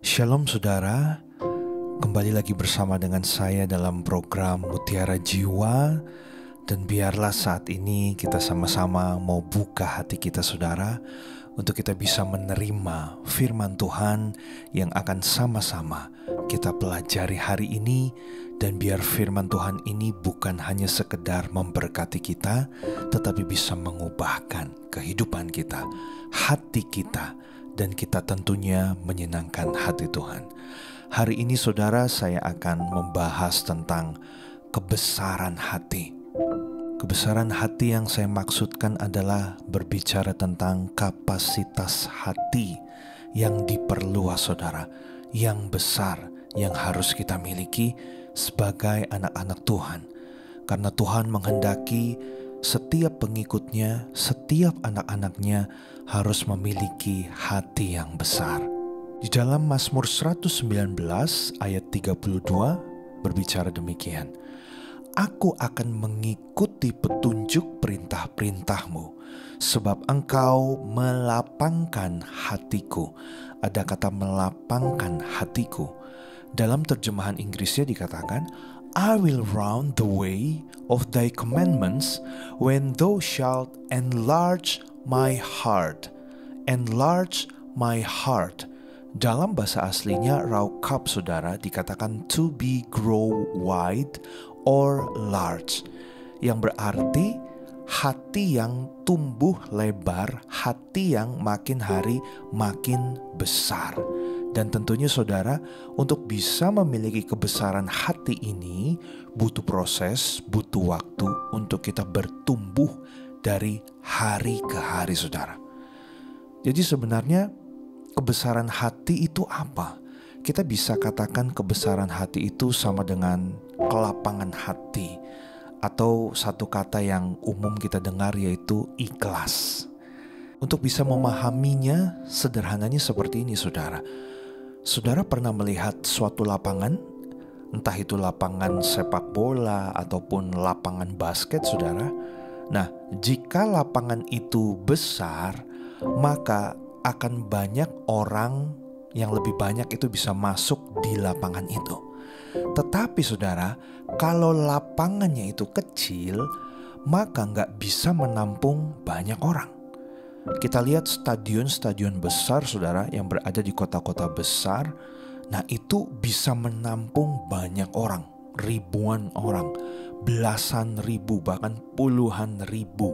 Shalom saudara, kembali lagi bersama dengan saya dalam program Mutiara Jiwa. Dan biarlah saat ini kita sama-sama mau buka hati kita saudara, untuk kita bisa menerima firman Tuhan yang akan sama-sama kita pelajari hari ini. Dan biar firman Tuhan ini bukan hanya sekedar memberkati kita, tetapi bisa mengubahkan kehidupan kita, hati kita, dan kita tentunya menyenangkan hati Tuhan. Hari ini saudara, saya akan membahas tentang kebesaran hati. Kebesaran hati yang saya maksudkan adalah berbicara tentang kapasitas hati yang diperluas saudara, yang besar, yang harus kita miliki sebagai anak-anak Tuhan. Karena Tuhan menghendaki setiap pengikutnya, setiap anak-anaknya harus memiliki hati yang besar. Di dalam Mazmur 119 ayat 32 berbicara demikian. Aku akan mengikuti petunjuk perintah-perintahmu, sebab engkau melapangkan hatiku. Ada kata melapangkan hatiku. Dalam terjemahan Inggrisnya dikatakan, I will run the way of thy commandments when thou shalt enlarge my heart. Enlarge my heart. Dalam bahasa aslinya Raukap saudara dikatakan to be grow wide or large, yang berarti hati yang tumbuh lebar, hati yang makin hari makin besar. Dan tentunya saudara, untuk bisa memiliki kebesaran hati ini butuh proses, butuh waktu untuk kita bertumbuh dari hari ke hari saudara. Jadi sebenarnya kebesaran hati itu apa? Kita bisa katakan kebesaran hati itu sama dengan kelapangan hati, atau satu kata yang umum kita dengar yaitu ikhlas. Untuk bisa memahaminya, sederhananya seperti ini saudara. Saudara pernah melihat suatu lapangan, entah itu lapangan sepak bola ataupun lapangan basket saudara. Nah, jika lapangan itu besar, maka akan banyak orang yang lebih banyak itu bisa masuk di lapangan itu. Tetapi saudara, kalau lapangannya itu kecil, maka nggak bisa menampung banyak orang. Kita lihat stadion-stadion besar saudara yang berada di kota-kota besar. Nah itu bisa menampung banyak orang, ribuan orang, belasan ribu, bahkan puluhan ribu.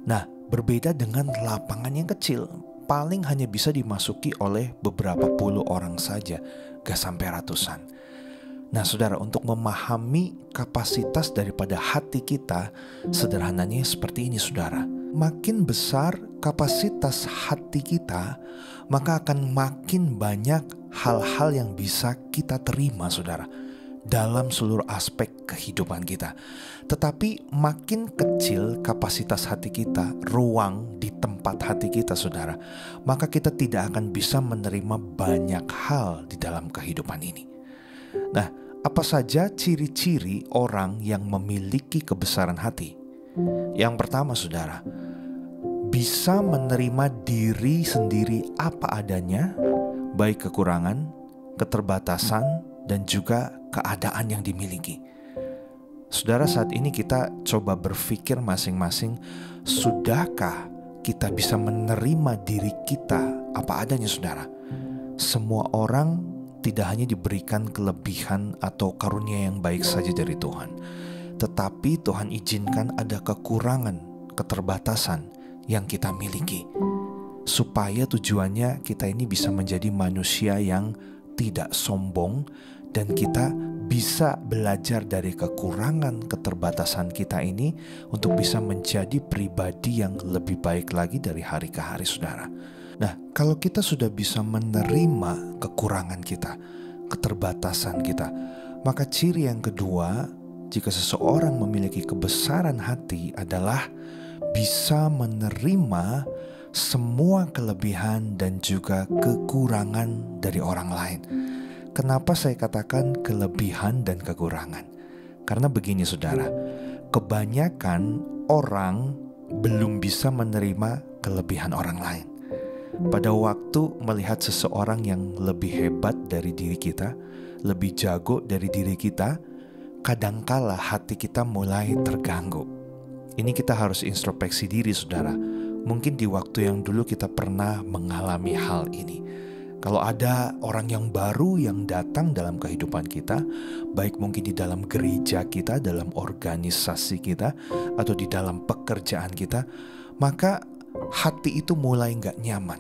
Nah berbeda dengan lapangan yang kecil, paling hanya bisa dimasuki oleh beberapa puluh orang saja, gak sampai ratusan. Nah saudara, untuk memahami kapasitas daripada hati kita, sederhananya seperti ini saudara. Makin besar kapasitas hati kita, maka akan makin banyak hal-hal yang bisa kita terima saudara, dalam seluruh aspek kehidupan kita. Tetapi makin kecil kapasitas hati kita, ruang di tempat hati kita saudara, maka kita tidak akan bisa menerima banyak hal di dalam kehidupan ini. Nah, apa saja ciri-ciri orang yang memiliki kebesaran hati? Yang pertama saudara, bisa menerima diri sendiri apa adanya, baik kekurangan, keterbatasan, dan juga keadaan yang dimiliki. Saudara, saat ini kita coba berpikir masing-masing, sudahkah kita bisa menerima diri kita apa adanya saudara? Semua orang tidak hanya diberikan kelebihan atau karunia yang baik saja dari Tuhan, tetapi Tuhan izinkan ada kekurangan, keterbatasan yang kita miliki, supaya tujuannya kita ini bisa menjadi manusia yang tidak sombong, dan kita bisa belajar dari kekurangan keterbatasan kita ini untuk bisa menjadi pribadi yang lebih baik lagi dari hari ke hari saudara. Nah, kalau kita sudah bisa menerima kekurangan kita, keterbatasan kita, maka ciri yang kedua, jika seseorang memiliki kebesaran hati adalah bisa menerima semua kelebihan dan juga kekurangan dari orang lain. Kenapa saya katakan kelebihan dan kekurangan? Karena begini saudara, kebanyakan orang belum bisa menerima kelebihan orang lain. Pada waktu melihat seseorang yang lebih hebat dari diri kita, lebih jago dari diri kita, kadangkala hati kita mulai terganggu. Ini kita harus introspeksi diri, saudara. Mungkin di waktu yang dulu kita pernah mengalami hal ini. Kalau ada orang yang baru yang datang dalam kehidupan kita, baik mungkin di dalam gereja kita, dalam organisasi kita, atau di dalam pekerjaan kita, maka hati itu mulai gak nyaman.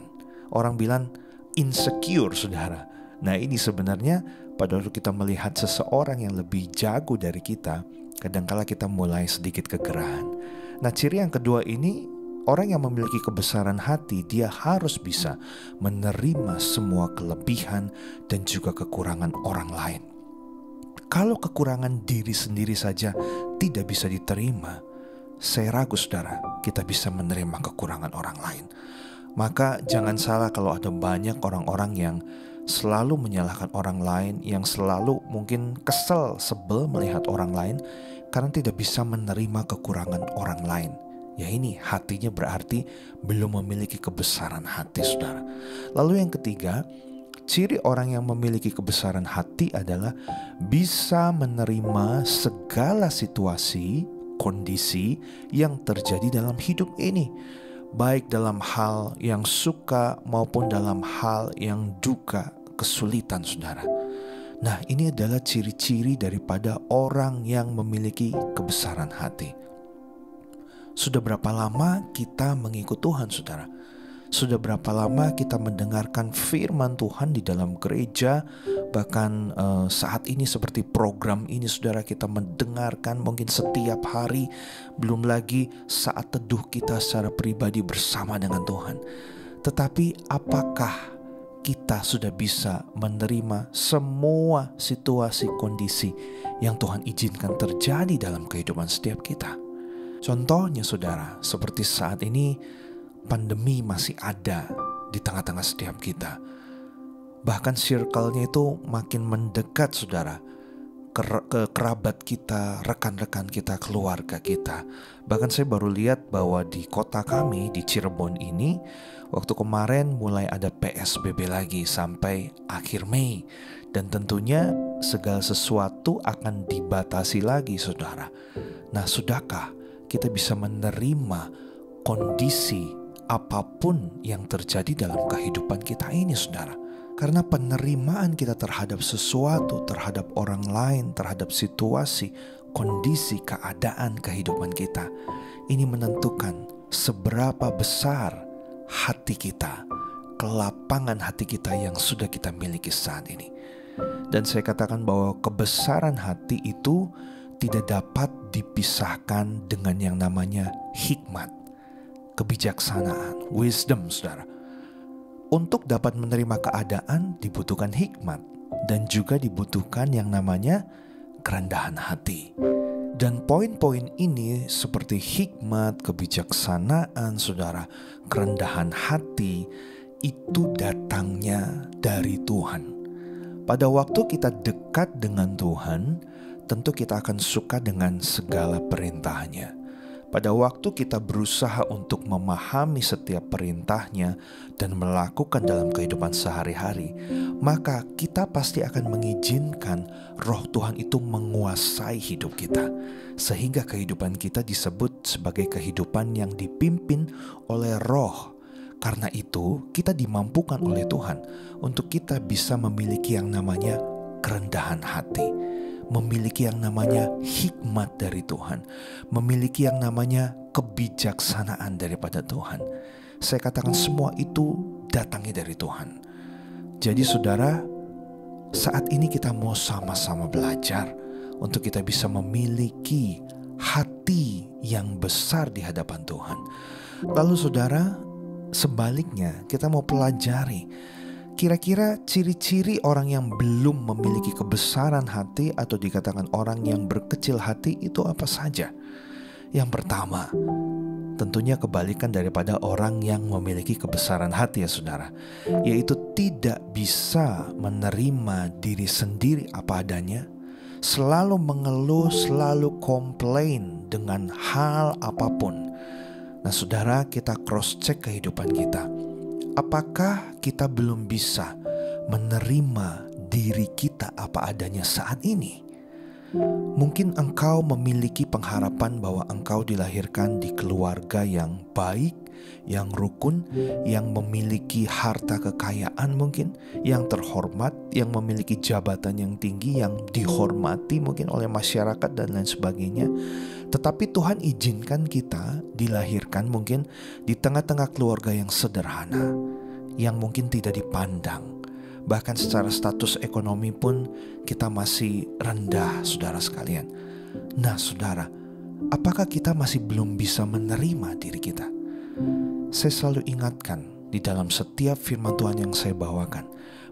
Orang bilang insecure, saudara. Nah, ini sebenarnya pada waktu kita melihat seseorang yang lebih jago dari kita, kadangkala kita mulai sedikit kegerahan. Nah, ciri yang kedua ini, orang yang memiliki kebesaran hati, dia harus bisa menerima semua kelebihan dan juga kekurangan orang lain. Kalau kekurangan diri sendiri saja tidak bisa diterima, saya ragu, saudara, kita bisa menerima kekurangan orang lain. Maka jangan salah kalau ada banyak orang-orang yang selalu menyalahkan orang lain, yang selalu mungkin kesel, sebel melihat orang lain karena tidak bisa menerima kekurangan orang lain. Ya, ini hatinya berarti belum memiliki kebesaran hati, saudara. Lalu yang ketiga, ciri orang yang memiliki kebesaran hati adalah bisa menerima segala situasi, kondisi yang terjadi dalam hidup ini, baik dalam hal yang suka maupun dalam hal yang duka, kesulitan, saudara. Nah, ini adalah ciri-ciri daripada orang yang memiliki kebesaran hati. Sudah berapa lama kita mengikut Tuhan, saudara? Sudah berapa lama kita mendengarkan firman Tuhan di dalam gereja? Bahkan saat ini seperti program ini, saudara, kita mendengarkan mungkin setiap hari. Belum lagi saat teduh kita secara pribadi bersama dengan Tuhan. Tetapi apakah kita sudah bisa menerima semua situasi kondisi yang Tuhan izinkan terjadi dalam kehidupan setiap kita? Contohnya, saudara, seperti saat ini pandemi masih ada di tengah-tengah setiap kita. Bahkan circle-nya itu makin mendekat, saudara, ke kerabat kita, rekan-rekan kita, keluarga kita. Bahkan saya baru lihat bahwa di kota kami, di Cirebon ini, waktu kemarin mulai ada PSBB lagi sampai akhir Mei. Dan tentunya segala sesuatu akan dibatasi lagi, saudara. Nah, sudahkah kita bisa menerima kondisi apapun yang terjadi dalam kehidupan kita ini, saudara? Karena penerimaan kita terhadap sesuatu, terhadap orang lain, terhadap situasi, kondisi, keadaan kehidupan kita, ini menentukan seberapa besar hati kita, kelapangan hati kita yang sudah kita miliki saat ini. Dan saya katakan bahwa kebesaran hati itu tidak dapat dipisahkan dengan yang namanya hikmat, kebijaksanaan, wisdom, saudara. Untuk dapat menerima keadaan dibutuhkan hikmat dan juga dibutuhkan yang namanya kerendahan hati. Dan poin-poin ini seperti hikmat, kebijaksanaan, saudara, kerendahan hati, itu datangnya dari Tuhan. Pada waktu kita dekat dengan Tuhan, tentu kita akan suka dengan segala perintahnya. Pada waktu kita berusaha untuk memahami setiap perintahnya dan melakukan dalam kehidupan sehari-hari, maka kita pasti akan mengizinkan Roh Tuhan itu menguasai hidup kita, sehingga kehidupan kita disebut sebagai kehidupan yang dipimpin oleh Roh. Karena itu kita dimampukan oleh Tuhan untuk kita bisa memiliki yang namanya kerendahan hati, memiliki yang namanya hikmat dari Tuhan, memiliki yang namanya kebijaksanaan daripada Tuhan. Saya katakan semua itu datangnya dari Tuhan. Jadi saudara, saat ini kita mau sama-sama belajar untuk kita bisa memiliki hati yang besar di hadapan Tuhan. Lalu saudara, sebaliknya kita mau pelajari kira-kira ciri-ciri orang yang belum memiliki kebesaran hati atau dikatakan orang yang berkecil hati itu apa saja. Yang pertama, tentunya kebalikan daripada orang yang memiliki kebesaran hati, ya saudara, yaitu tidak bisa menerima diri sendiri apa adanya, selalu mengeluh, selalu komplain dengan hal apapun. Nah saudara, kita cross check kehidupan kita. apakah kita belum bisa menerima diri kita apa adanya saat ini? Mungkin engkau memiliki pengharapan bahwa engkau dilahirkan di keluarga yang baik, yang rukun, yang memiliki harta kekayaan mungkin, yang terhormat, yang memiliki jabatan yang tinggi, yang dihormati mungkin oleh masyarakat dan lain sebagainya. Tetapi Tuhan izinkan kita dilahirkan mungkin di tengah-tengah keluarga yang sederhana, yang mungkin tidak dipandang. Bahkan secara status ekonomi pun kita masih rendah, saudara sekalian. Nah saudara, apakah kita masih belum bisa menerima diri kita? Saya selalu ingatkan di dalam setiap firman Tuhan yang saya bawakan,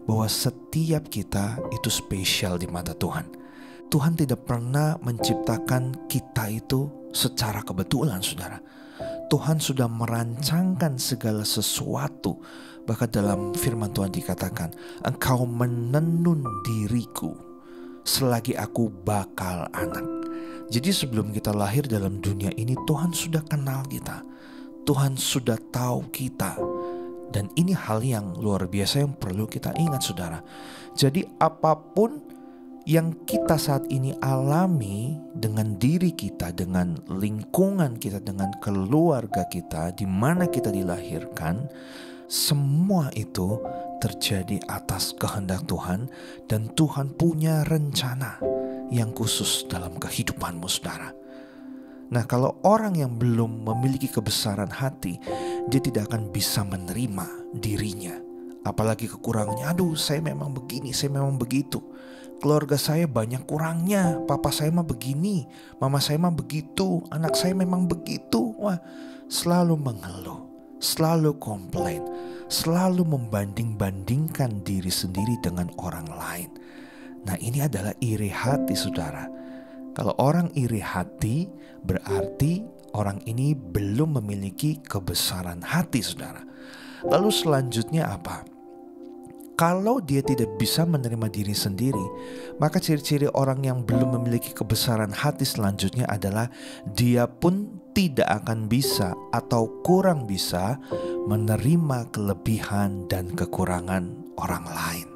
bahwa setiap kita itu spesial di mata Tuhan. Tuhan tidak pernah menciptakan kita itu secara kebetulan, saudara. Tuhan sudah merancangkan segala sesuatu. Bahkan dalam firman Tuhan dikatakan, engkau menenun diriku selagi aku bakal anak. Jadi sebelum kita lahir dalam dunia ini, Tuhan sudah kenal kita. Tuhan sudah tahu kita. Dan ini hal yang luar biasa yang perlu kita ingat, saudara. Jadi apapun yang kita saat ini alami dengan diri kita, dengan lingkungan kita, dengan keluarga kita, di mana kita dilahirkan, semua itu terjadi atas kehendak Tuhan, dan Tuhan punya rencana yang khusus dalam kehidupanmu, saudara. Nah, kalau orang yang belum memiliki kebesaran hati, dia tidak akan bisa menerima dirinya, apalagi kekurangannya. Aduh, saya memang begini, saya memang begitu. Keluarga saya banyak kurangnya, papa saya mah begini, mama saya mah begitu, anak saya memang begitu. Wah, selalu mengeluh, selalu komplain, selalu membanding-bandingkan diri sendiri dengan orang lain. Nah, ini adalah iri hati, saudara. Kalau orang iri hati, berarti orang ini belum memiliki kebesaran hati, saudara. Lalu selanjutnya apa? Kalau dia tidak bisa menerima diri sendiri, maka ciri-ciri orang yang belum memiliki kebesaran hati selanjutnya adalah dia pun tidak akan bisa atau kurang bisa menerima kelebihan dan kekurangan orang lain.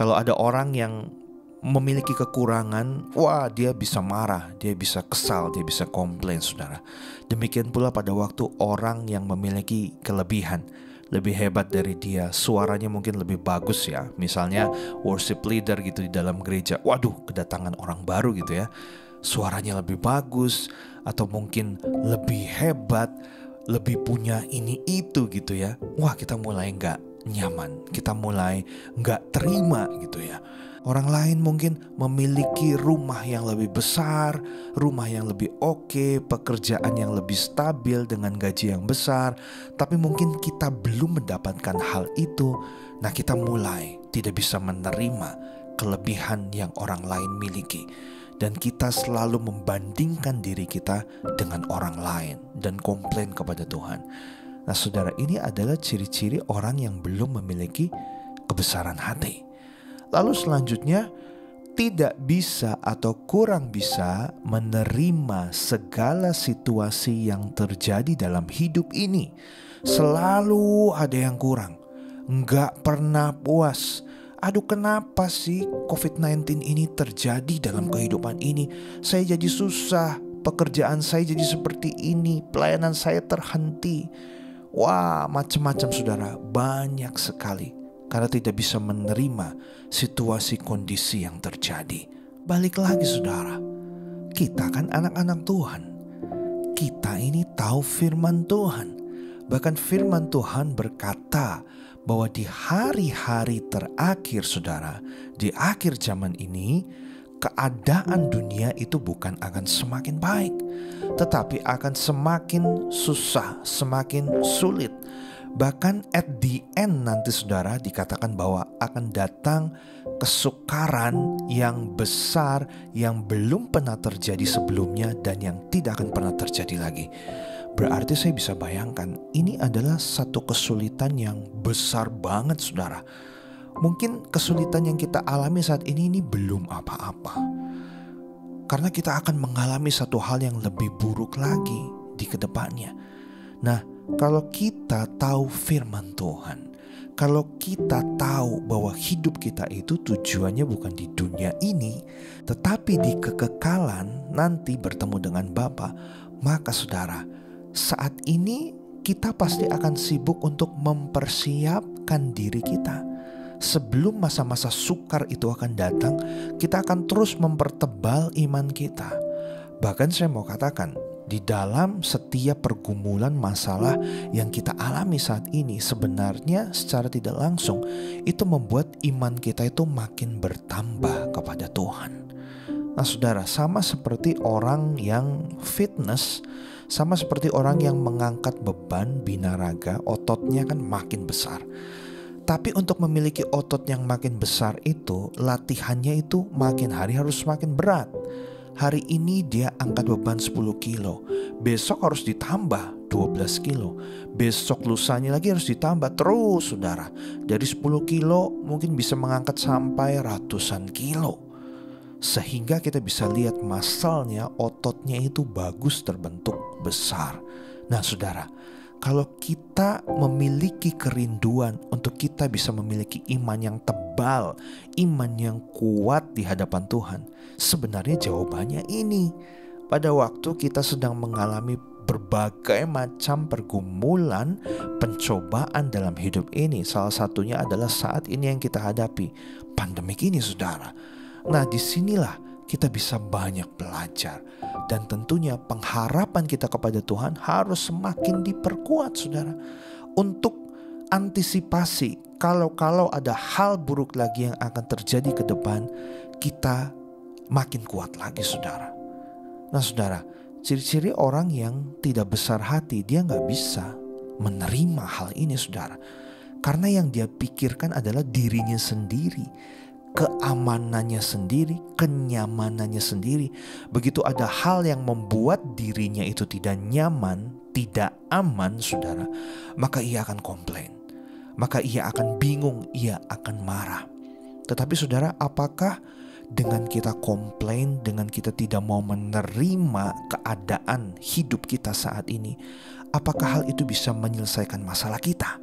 Kalau ada orang yang memiliki kekurangan, wah, dia bisa marah, dia bisa kesal, dia bisa komplain, saudara. Demikian pula pada waktu orang yang memiliki kelebihan, lebih hebat dari dia, suaranya mungkin lebih bagus ya, misalnya worship leader gitu di dalam gereja, waduh, kedatangan orang baru gitu ya, suaranya lebih bagus, atau mungkin lebih hebat, lebih punya ini itu gitu ya. Wah, kita mulai gak nyaman, kita mulai gak terima gitu ya. Orang lain mungkin memiliki rumah yang lebih besar, rumah yang lebih oke, pekerjaan yang lebih stabil dengan gaji yang besar, tapi mungkin kita belum mendapatkan hal itu. Nah, kita mulai tidak bisa menerima kelebihan yang orang lain miliki, dan kita selalu membandingkan diri kita dengan orang lain dan komplain kepada Tuhan. Nah, saudara, ini adalah ciri-ciri orang yang belum memiliki kebesaran hati. Lalu selanjutnya, tidak bisa atau kurang bisa menerima segala situasi yang terjadi dalam hidup ini. Selalu ada yang kurang, nggak pernah puas. Aduh, kenapa sih COVID-19 ini terjadi dalam kehidupan ini? Saya jadi susah, pekerjaan saya jadi seperti ini, pelayanan saya terhenti. Wah, macam-macam, saudara, banyak sekali. Karena tidak bisa menerima situasi kondisi yang terjadi. Balik lagi, saudara, kita kan anak-anak Tuhan. Kita ini tahu firman Tuhan. Bahkan firman Tuhan berkata bahwa di hari-hari terakhir, saudara, di akhir zaman ini, keadaan dunia itu bukan akan semakin baik, tetapi akan semakin susah, semakin sulit. Bahkan at the end nanti, saudara, dikatakan bahwa akan datang kesukaran yang besar yang belum pernah terjadi sebelumnya dan yang tidak akan pernah terjadi lagi. Berarti saya bisa bayangkan ini adalah satu kesulitan yang besar banget, saudara. Mungkin kesulitan yang kita alami saat ini belum apa-apa, karena kita akan mengalami satu hal yang lebih buruk lagi di kedepannya. Nah, Kalau kita tahu firman Tuhan, kalau kita tahu bahwa hidup kita itu tujuannya bukan di dunia ini, tetapi di kekekalan nanti bertemu dengan Bapa, maka saudara, saat ini kita pasti akan sibuk untuk mempersiapkan diri kita. Sebelum masa-masa sukar itu akan datang, kita akan terus mempertebal iman kita. Bahkan saya mau katakan, di dalam setiap pergumulan masalah yang kita alami saat ini, sebenarnya secara tidak langsung itu membuat iman kita itu makin bertambah kepada Tuhan. Nah saudara, sama seperti orang yang fitness, sama seperti orang yang mengangkat beban binaraga, ototnya kan makin besar. Tapi untuk memiliki otot yang makin besar itu, latihannya itu makin hari harus makin berat. Hari ini dia angkat beban 10 kilo, besok harus ditambah 12 kilo, besok lusanya lagi harus ditambah terus saudara. Dari 10 kilo mungkin bisa mengangkat sampai ratusan kilo. Sehingga kita bisa lihat muscle-nya, ototnya itu bagus terbentuk besar. Nah saudara, kalau kita memiliki kerinduan untuk kita bisa memiliki iman yang tebal, iman yang kuat di hadapan Tuhan, sebenarnya jawabannya ini. Pada waktu kita sedang mengalami berbagai macam pergumulan, pencobaan dalam hidup ini, salah satunya adalah saat ini yang kita hadapi, pandemik ini saudara. Nah disinilah kita bisa banyak belajar. Dan tentunya pengharapan kita kepada Tuhan harus semakin diperkuat saudara. Untuk antisipasi kalau ada hal buruk lagi yang akan terjadi ke depan, kita makin kuat lagi saudara. Nah saudara, ciri-ciri orang yang tidak besar hati, dia gak bisa menerima hal ini saudara. Karena yang dia pikirkan adalah dirinya sendiri, keamanannya sendiri, kenyamanannya sendiri. Begitu ada hal yang membuat dirinya itu tidak nyaman, tidak aman saudara, maka ia akan komplain, maka ia akan bingung, ia akan marah. Tetapi saudara, apakah dengan kita komplain, dengan kita tidak mau menerima keadaan hidup kita saat ini, apakah hal itu bisa menyelesaikan masalah kita?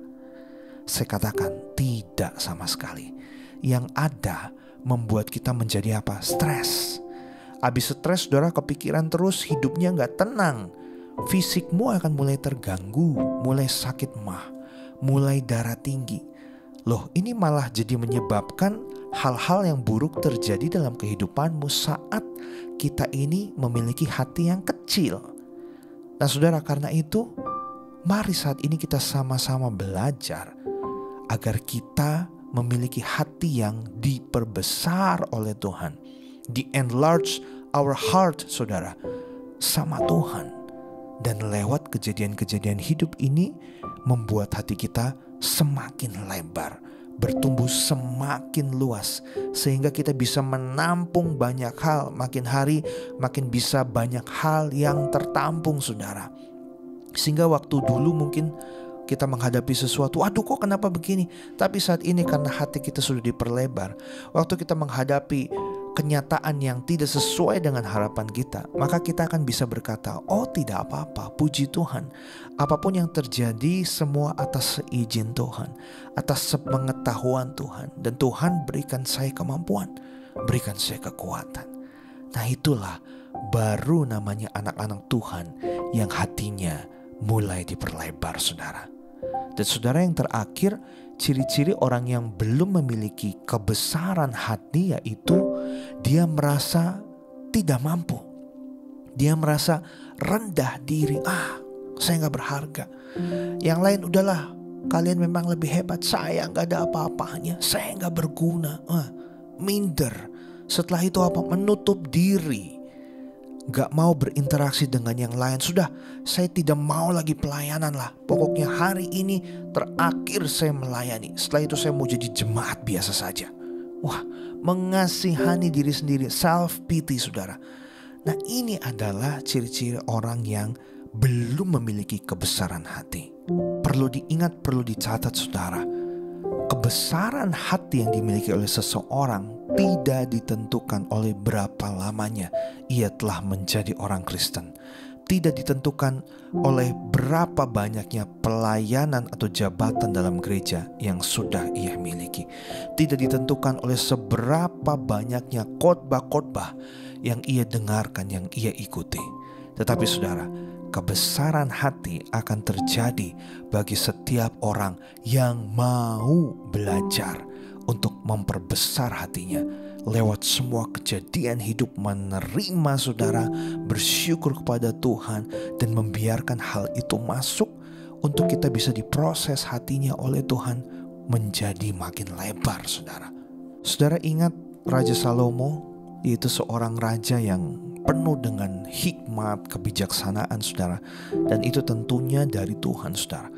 Saya katakan tidak sama sekali. Yang ada membuat kita menjadi apa? Stres. Habis stres saudara, kepikiran terus, hidupnya gak tenang. Fisikmu akan mulai terganggu, mulai sakit mah, mulai darah tinggi. Loh, ini malah jadi menyebabkan hal-hal yang buruk terjadi dalam kehidupanmu saat kita ini memiliki hati yang kecil. Nah saudara, karena itu mari saat ini kita sama-sama belajar agar kita memiliki hati yang diperbesar oleh Tuhan. Di-enlarge our heart saudara sama Tuhan. Dan lewat kejadian-kejadian hidup ini membuat hati kita semakin lebar, bertumbuh semakin luas, sehingga kita bisa menampung banyak hal. Makin hari makin bisa banyak hal yang tertampung saudara. Sehingga waktu dulu mungkin kita menghadapi sesuatu, aduh kok kenapa begini? Tapi saat ini karena hati kita sudah diperlebar, waktu kita menghadapi kenyataan yang tidak sesuai dengan harapan kita, maka kita akan bisa berkata, oh tidak apa-apa, puji Tuhan. Apapun yang terjadi semua atas seizin Tuhan, atas sepengetahuan Tuhan. Dan Tuhan berikan saya kemampuan, berikan saya kekuatan. Nah itulah baru namanya anak-anak Tuhan yang hatinya mulai diperlebar saudara. Dan saudara, yang terakhir, ciri-ciri orang yang belum memiliki kebesaran hati yaitu dia merasa tidak mampu. Dia merasa rendah diri. Saya gak berharga. Yang lain udahlah, kalian memang lebih hebat. Saya gak ada apa-apanya. Saya gak berguna. Minder. Setelah itu apa? Menutup diri. Gak mau berinteraksi dengan yang lain. Sudah, saya tidak mau lagi pelayanan lah. Pokoknya hari ini terakhir saya melayani. Setelah itu saya mau jadi jemaat biasa saja. Wah, mengasihani diri sendiri, self pity saudara. Nah ini adalah ciri-ciri orang yang belum memiliki kebesaran hati. Perlu diingat, perlu dicatat saudara. Kebesaran hati yang dimiliki oleh seseorang tidak ditentukan oleh berapa lamanya ia telah menjadi orang Kristen, tidak ditentukan oleh berapa banyaknya pelayanan atau jabatan dalam gereja yang sudah ia miliki. Tidak ditentukan oleh seberapa banyaknya khotbah-khotbah yang ia dengarkan, yang ia ikuti. Tetapi saudara, kebesaran hati akan terjadi bagi setiap orang yang mau belajar untuk memperbesar hatinya lewat semua kejadian hidup, menerima saudara, bersyukur kepada Tuhan, dan membiarkan hal itu masuk untuk kita bisa diproses hatinya oleh Tuhan menjadi makin lebar saudara. Saudara ingat Raja Salomo, yaitu seorang raja yang penuh dengan hikmat, kebijaksanaan saudara, dan itu tentunya dari Tuhan saudara.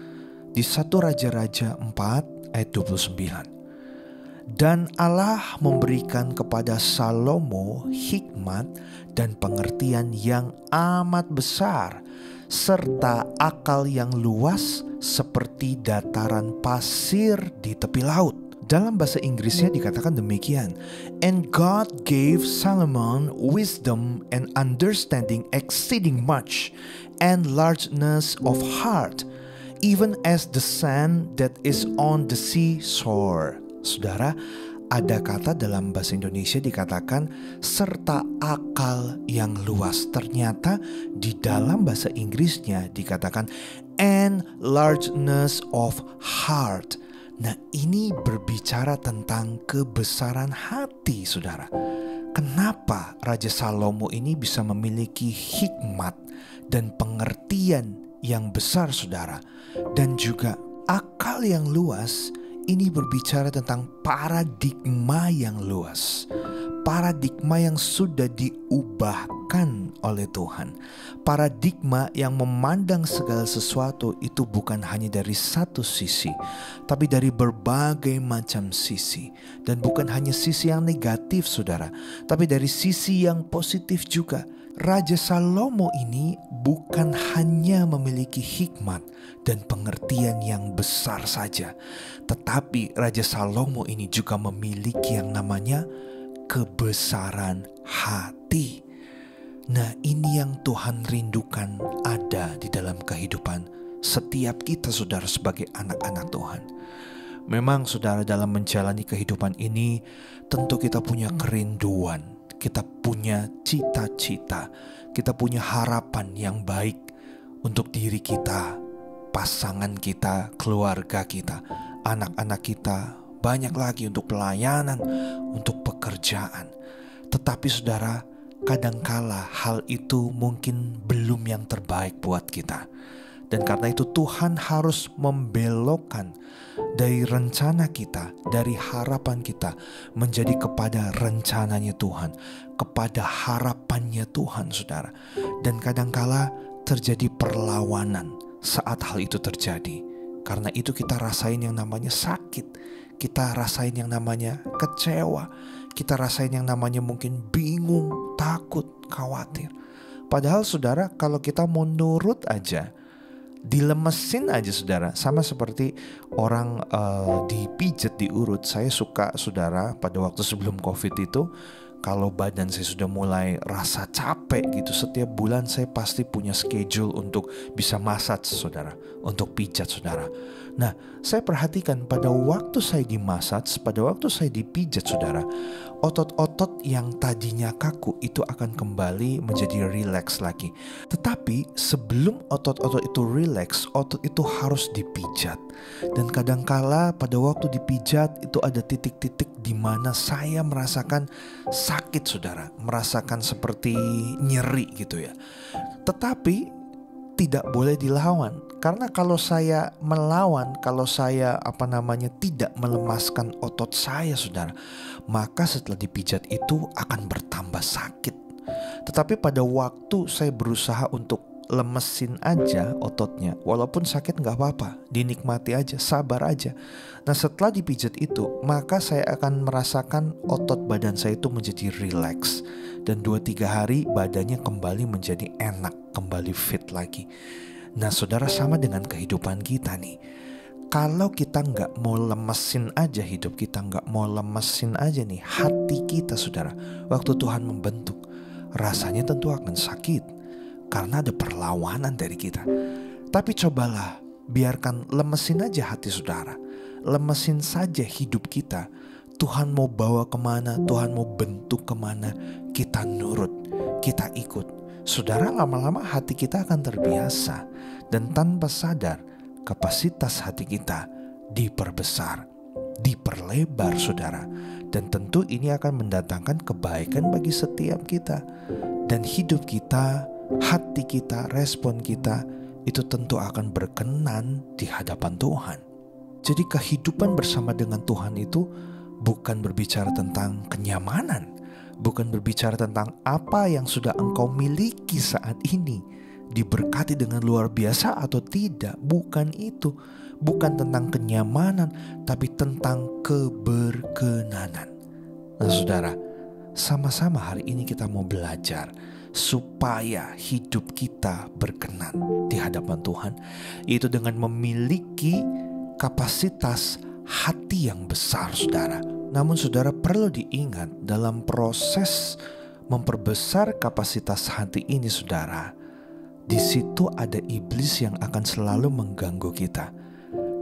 Di 1 Raja-Raja 4 ayat 29. Dan Allah memberikan kepada Salomo hikmat dan pengertian yang amat besar, serta akal yang luas seperti dataran pasir di tepi laut. Dalam bahasa Inggrisnya dikatakan demikian. And God gave Solomon wisdom and understanding exceeding much, and largeness of heart, even as the sand that is on the seashore. Saudara, ada kata dalam bahasa Indonesia dikatakan serta akal yang luas. Ternyata di dalam bahasa Inggrisnya dikatakan and largeness of heart. Nah, ini berbicara tentang kebesaran hati saudara. Kenapa Raja Salomo ini bisa memiliki hikmat dan pengertian yang besar saudara, dan juga akal yang luas? Ini berbicara tentang paradigma yang luas, paradigma yang sudah diubahkan oleh Tuhan, paradigma yang memandang segala sesuatu itu bukan hanya dari satu sisi, tapi dari berbagai macam sisi, dan bukan hanya sisi yang negatif saudara, tapi dari sisi yang positif juga. Raja Salomo ini bukan hanya memiliki hikmat dan pengertian yang besar saja, tetapi Raja Salomo ini juga memiliki yang namanya kebesaran hati. Nah, ini yang Tuhan rindukan ada di dalam kehidupan setiap kita saudara sebagai anak-anak Tuhan. Memang saudara, dalam menjalani kehidupan ini tentu kita punya kerinduan, kita punya cita-cita, kita punya harapan yang baik untuk diri kita, pasangan kita, keluarga kita, anak-anak kita, banyak lagi untuk pelayanan, untuk pekerjaan. Tetapi saudara, kadangkala hal itu mungkin belum yang terbaik buat kita. Dan karena itu Tuhan harus membelokkan dari rencana kita, dari harapan kita menjadi kepada rencananya Tuhan, kepada harapannya Tuhan saudara. Dan kadangkala terjadi perlawanan saat hal itu terjadi. Karena itu kita rasain yang namanya sakit, kita rasain yang namanya kecewa, kita rasain yang namanya mungkin bingung, takut, khawatir. Padahal saudara, kalau kita mau nurut aja, dilemesin aja saudara, sama seperti orang dipijat, diurut. Saya suka saudara, pada waktu sebelum COVID itu, kalau badan saya sudah mulai rasa capek gitu, setiap bulan saya pasti punya schedule untuk bisa massage saudara, untuk pijat saudara. Nah, saya perhatikan pada waktu saya dimassage, pada waktu saya dipijat saudara, otot-otot yang tadinya kaku itu akan kembali menjadi rileks lagi. Tetapi sebelum otot-otot itu rileks, otot itu harus dipijat. Dan kadangkala pada waktu dipijat itu ada titik-titik di mana saya merasakan sakit saudara, merasakan seperti nyeri gitu ya. Tetapi tidak boleh dilawan, karena kalau saya melawan, kalau saya tidak melemaskan otot saya saudara, maka setelah dipijat itu akan bertambah sakit. Tetapi pada waktu saya berusaha untuk lemesin aja ototnya, walaupun sakit gak apa-apa, dinikmati aja, sabar aja. Nah, setelah dipijat itu, maka saya akan merasakan otot badan saya itu menjadi rileks. Dan 2-3 hari badannya kembali menjadi enak, kembali fit lagi. Nah saudara, sama dengan kehidupan kita nih. Kalau kita gak mau lemesin aja hidup kita, gak mau lemesin aja nih hati kita saudara, waktu Tuhan membentuk, rasanya tentu akan sakit. karena ada perlawanan dari kita. Tapi cobalah biarkan lemesin aja hati saudara, lemesin saja hidup kita. Tuhan mau bawa kemana, Tuhan mau bentuk kemana, kita nurut, kita ikut. Saudara, lama-lama hati kita akan terbiasa, dan tanpa sadar kapasitas hati kita diperbesar, diperlebar saudara. Dan tentu ini akan mendatangkan kebaikan bagi setiap kita. Dan hidup kita, hati kita, respon kita itu tentu akan berkenan di hadapan Tuhan. Jadi kehidupan bersama dengan Tuhan itu bukan berbicara tentang kenyamanan, bukan berbicara tentang apa yang sudah engkau miliki saat ini, diberkati dengan luar biasa atau tidak. Bukan itu. Bukan tentang kenyamanan, tapi tentang keberkenanan. Nah saudara, sama-sama hari ini kita mau belajar supaya hidup kita berkenan di hadapan Tuhan. Itu dengan memiliki kapasitas hati yang besar saudara. Namun saudara perlu diingat, dalam proses memperbesar kapasitas hati ini saudara, di situ ada iblis yang akan selalu mengganggu kita.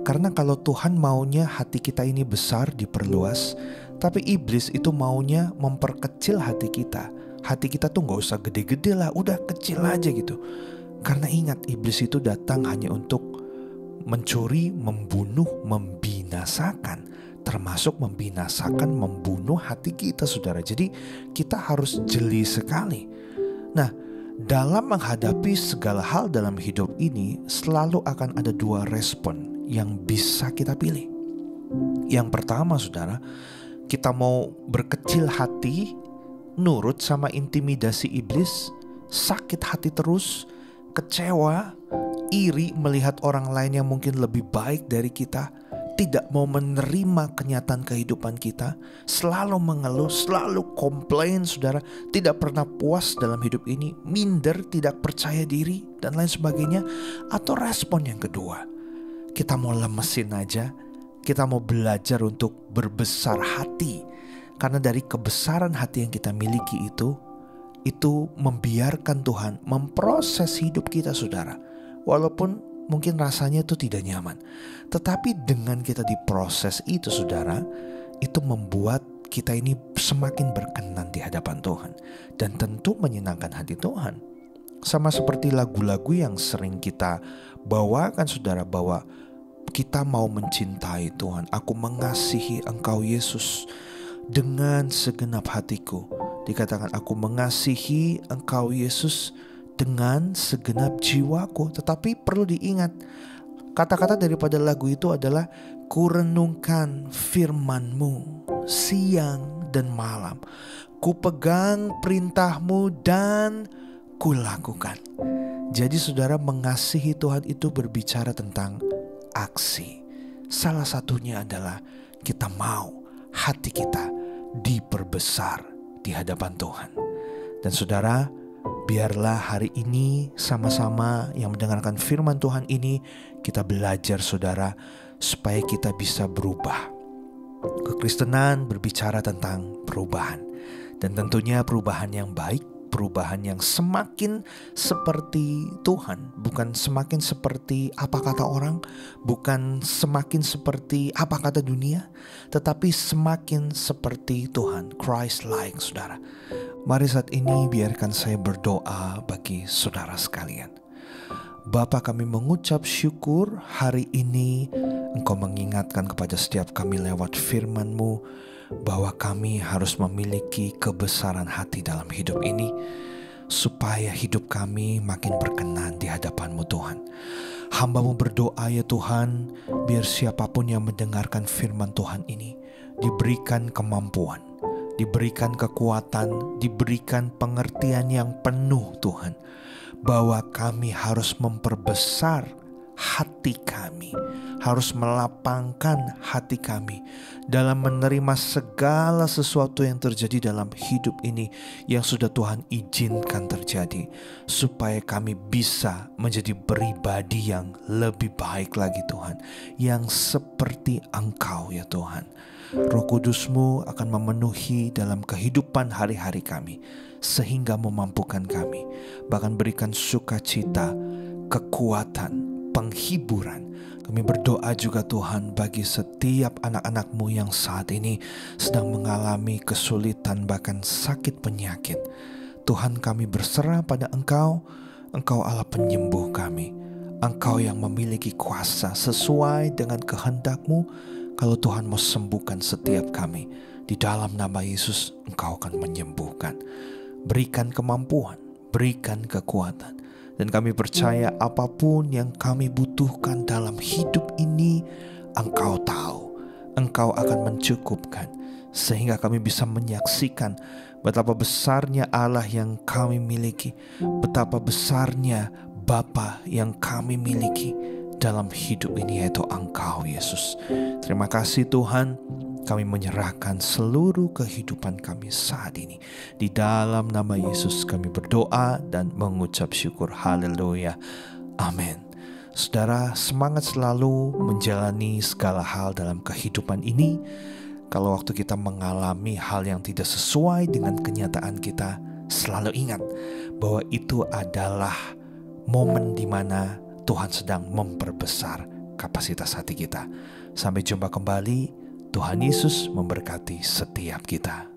Karena kalau Tuhan maunya hati kita ini besar, diperluas, tapi iblis itu maunya memperkecil hati kita. Hati kita tuh gak usah gede-gede lah, udah kecil aja gitu. Karena ingat, iblis itu datang hanya untuk mencuri, membunuh, membinasakan. Termasuk membinasakan, membunuh hati kita saudara. Jadi kita harus jeli sekali. Nah, dalam menghadapi segala hal dalam hidup ini, selalu akan ada dua respon yang bisa kita pilih. Yang pertama saudara, kita mau berkecil hati, nurut sama intimidasi iblis, sakit hati terus, kecewa, iri melihat orang lain yang mungkin lebih baik dari kita, tidak mau menerima kenyataan kehidupan kita, selalu mengeluh, selalu komplain saudara, tidak pernah puas dalam hidup ini, minder, tidak percaya diri, dan lain sebagainya. Atau respon yang kedua, kita mau lemesin aja, kita mau belajar untuk berbesar hati. Karena dari kebesaran hati yang kita miliki itu membiarkan Tuhan memproses hidup kita saudara. Walaupun mungkin rasanya itu tidak nyaman, tetapi dengan kita diproses itu saudara, itu membuat kita ini semakin berkenan di hadapan Tuhan. Dan tentu menyenangkan hati Tuhan. Sama seperti lagu-lagu yang sering kita bawakan saudara, bahwa kita mau mencintai Tuhan. Aku mengasihi Engkau Yesus dengan segenap hatiku. Dikatakan aku mengasihi Engkau Yesus dengan segenap jiwaku. Tetapi perlu diingat, kata-kata daripada lagu itu adalah kurenungkan firman-Mu siang dan malam. Ku pegang perintah-Mu dan kulakukan. Jadi saudara, mengasihi Tuhan itu berbicara tentang aksi. Salah satunya adalah kita mau hati kita diperbesar di hadapan Tuhan. Dan saudara, biarlah hari ini sama-sama yang mendengarkan firman Tuhan ini, kita belajar saudara, supaya kita bisa berubah. Kekristenan berbicara tentang perubahan, dan tentunya perubahan yang baik, perubahan yang semakin seperti Tuhan, bukan semakin seperti apa kata orang, bukan semakin seperti apa kata dunia, tetapi semakin seperti Tuhan, Christ-like saudara. Mari saat ini biarkan saya berdoa bagi saudara sekalian. Bapa, kami mengucap syukur hari ini Engkau mengingatkan kepada setiap kami lewat firman-Mu bahwa kami harus memiliki kebesaran hati dalam hidup ini, supaya hidup kami makin berkenan di hadapan-Mu Tuhan. Hamba-Mu berdoa ya Tuhan, biar siapapun yang mendengarkan firman Tuhan ini diberikan kemampuan, diberikan kekuatan, diberikan pengertian yang penuh Tuhan, bahwa kami harus memperbesar hati kami, harus melapangkan hati kami dalam menerima segala sesuatu yang terjadi dalam hidup ini yang sudah Tuhan izinkan terjadi, supaya kami bisa menjadi pribadi yang lebih baik lagi Tuhan, yang seperti Engkau ya Tuhan. Roh Kudus-Mu akan memenuhi dalam kehidupan hari-hari kami, sehingga memampukan kami, bahkan berikan sukacita, kekuatan, penghiburan. Kami berdoa juga Tuhan bagi setiap anak-anak-Mu yang saat ini sedang mengalami kesulitan bahkan sakit penyakit. Tuhan, kami berserah pada Engkau. Engkau Allah penyembuh kami. Engkau yang memiliki kuasa sesuai dengan kehendak-Mu. Kalau Tuhan mau sembuhkan setiap kami, di dalam nama Yesus Engkau akan menyembuhkan. Berikan kemampuan, berikan kekuatan. Dan kami percaya apapun yang kami butuhkan dalam hidup ini, Engkau tahu. Engkau akan mencukupkan, sehingga kami bisa menyaksikan betapa besarnya Allah yang kami miliki, betapa besarnya Bapa yang kami miliki dalam hidup ini, yaitu Engkau Yesus. Terima kasih Tuhan. Kami menyerahkan seluruh kehidupan kami saat ini. Di dalam nama Yesus kami berdoa dan mengucap syukur. Haleluya. Amin. Saudara, semangat selalu menjalani segala hal dalam kehidupan ini. Kalau waktu kita mengalami hal yang tidak sesuai dengan kenyataan kita, selalu ingat bahwa itu adalah momen di mana Tuhan sedang memperbesar kapasitas hati kita. Sampai jumpa kembali. Tuhan Yesus memberkati setiap kita.